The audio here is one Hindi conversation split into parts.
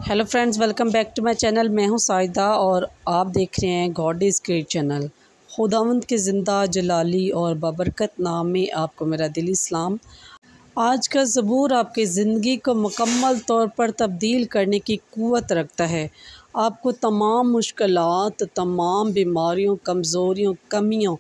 Hello friends, welcome back to my channel. मैं हूं साइदा और आप देख रहे हैं गॉड इज़ ग्रेट चैनल। खुदावंद के ज़िंदा जलाली और बाबरकत नाम में आपको मेरा दिली सलाम। आज का ज़बूर आपकी ज़िंदगी को मुकम्मल तौर पर तब्दील करने की क़ुव्वत रखता है। आपको तमाम मुश्किलात, तमाम बीमारियों, कमज़ोरियों, कमियों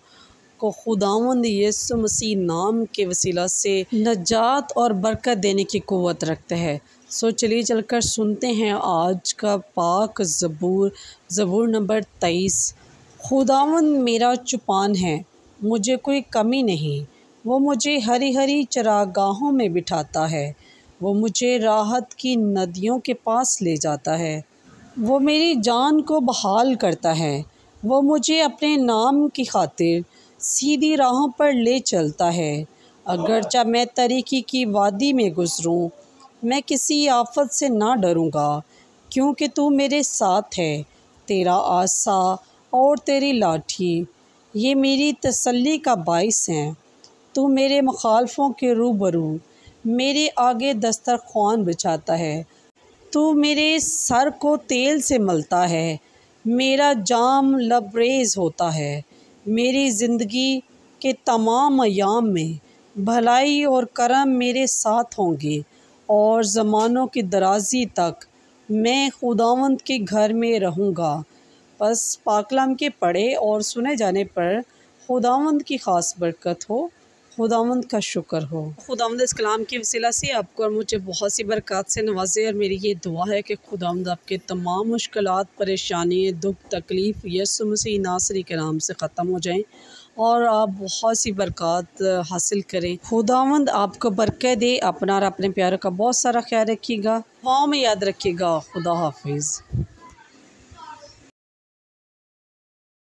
को खुदावंद यीशु मसीह नाम के वसीला से नजात और बरकत देने की क़ुव्वत रखता है। सो चलिए चलकर सुनते हैं आज का पाक ज़बूर नंबर 23। खुदावंद मेरा चुपान है, मुझे कोई कमी नहीं। वो मुझे हरी हरी चरागाहों में बिठाता है। वो मुझे राहत की नदियों के पास ले जाता है। वो मेरी जान को बहाल करता है। वो मुझे अपने नाम की खातिर सीधी राहों पर ले चलता है। अगरचा मैं तरीकी की वादी में गुज़रूं, मैं किसी आफत से ना डरूंगा, क्योंकि तू मेरे साथ है। तेरा आसा और तेरी लाठी ये मेरी तसल्ली का बाइस हैं। तू मेरे मुखालफों के रूबरू मेरे आगे दस्तरख्वान बिछाता है। तू मेरे सर को तेल से मलता है, मेरा जाम लबरेज होता है। मेरी ज़िंदगी के तमाम अयाम में भलाई और करम मेरे साथ होंगे और ज़मानों की दराज़ी तक मैं खुदावंद के घर में रहूँगा। बस पाकलाम के पढ़े और सुने जाने पर खुदावंद की ख़ास बरकत हो, खुदावंद का शुक्र हो। खुदावंद इस कलाम के वसीला से आपको और मुझे बहुत सी बरकत से नवाजे। और मेरी ये दुआ है कि खुदावंद आपके तमाम मुश्किलात, परेशानी, दुख, तकलीफ़ यीशु मसीह नासरी के नाम से ख़त्म हो जाएं और आप बहुत सी बरकत हासिल करें। खुदावंद आपको बरकत दे। अपना और अपने प्यारों का बहुत सारा ख्याल रखिएगा। दुआओं में याद रखिएगा। खुदा हाफिज़।